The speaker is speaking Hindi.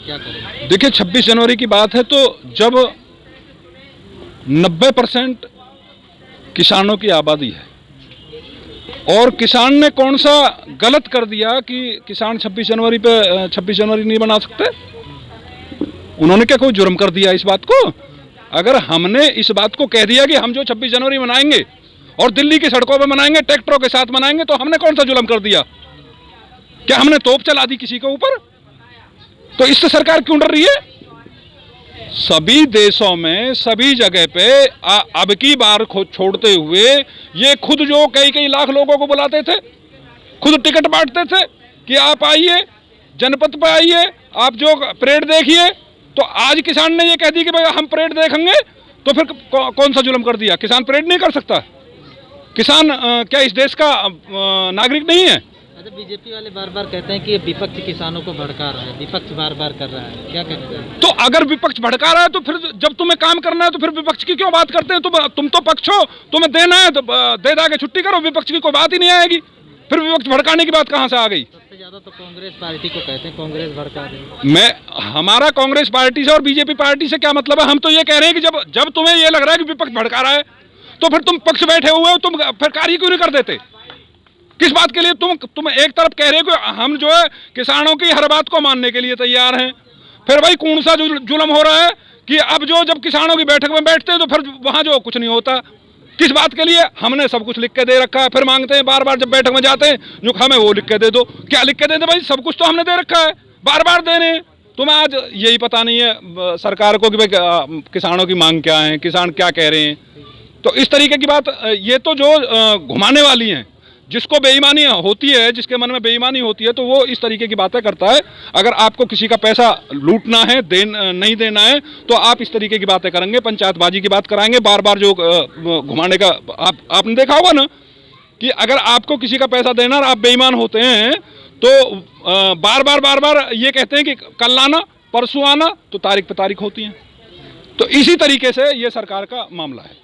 क्या करें? देखिए 26 जनवरी की बात है तो जब 90% किसानों की आबादी है और किसान ने कौन सा गलत कर दिया कि किसान 26 जनवरी पे 26 जनवरी नहीं मना सकते? उन्होंने क्या कोई जुर्म कर दिया इस बात को? अगर हमने इस बात को कह दिया कि हम जो 26 जनवरी मनाएंगे और दिल्ली की सड़कों पर मनाएंगे, ट्रैक्टरों के साथ मनाएंगे, तो हमने कौन सा जुर्म कर दिया? क्या हमने तोप चला दी किसी के ऊपर? तो इससे सरकार क्यों डर रही है? सभी देशों में सभी जगह पे अब की बार छोड़ते हुए ये खुद जो कई कई लाख लोगों को बुलाते थे, खुद टिकट बांटते थे कि आप आइए, जनपद पे आइए, आप जो परेड देखिए। तो आज किसान ने ये कह दी कि भाई हम परेड देखेंगे, तो फिर कौन सा जुल्म कर दिया? किसान परेड नहीं कर सकता? किसान क्या इस देश का नागरिक नहीं है? अच्छा, बीजेपी वाले बार बार कहते हैं कि ये विपक्ष किसानों को भड़का रहा है, विपक्ष बार बार कर रहा है, क्या कहते हैं? तो अगर विपक्ष भड़का रहा है तो फिर जब तुम्हें काम करना है तो फिर विपक्ष की क्यों बात करते हैं? तुम तो पक्ष हो, तुम्हें देना है तो दे दा के छुट्टी करो, विपक्ष की कोई बात ही नहीं आएगी। फिर विपक्ष भड़काने की बात कहाँ से आ गई? सबसे ज्यादा तो कांग्रेस पार्टी को कहते हैं, कांग्रेस भड़का रही है। हमारा कांग्रेस पार्टी से और बीजेपी पार्टी से क्या मतलब है? हम तो ये कह रहे हैं कि जब तुम्हें ये लग रहा है कि विपक्ष भड़का रहा है तो फिर तुम पक्ष बैठे हुए हो, तुम फिर कार्य क्यों नहीं कर देते? किस बात के लिए तुम एक तरफ कह रहे हो कि हम जो है किसानों की हर बात को मानने के लिए तैयार हैं, फिर भाई कौन सा जुल्म हो रहा है कि अब जब किसानों की बैठक में बैठते हैं तो फिर वहां जो कुछ नहीं होता? किस बात के लिए? हमने सब कुछ लिख के दे रखा है, फिर मांगते हैं बार बार जब बैठक में जाते हैं जो हमें वो लिख के दे दो। क्या लिख के दे दे भाई? सब कुछ तो हमने दे रखा है, बार बार देने। तुम्हें आज यही पता नहीं है सरकार को कि भाई किसानों की मांग क्या है, किसान क्या कह रहे हैं। तो इस तरीके की बात ये तो जो घुमाने वाली हैं, जिसको बेईमानी होती है, जिसके मन में बेईमानी होती है, तो वो इस तरीके की बातें करता है। अगर आपको किसी का पैसा लूटना है, नहीं देना है, तो आप इस तरीके की बातें करेंगे, पंचायतबाजी की बात कराएंगे, बार बार जो घुमाने का आपने देखा होगा ना कि अगर आपको किसी का पैसा देना और आप बेईमान होते हैं तो बार बार ये कहते हैं कि कल आना, परसों आना, तो तारीख पे तारीख होती है। तो इसी तरीके से ये सरकार का मामला है।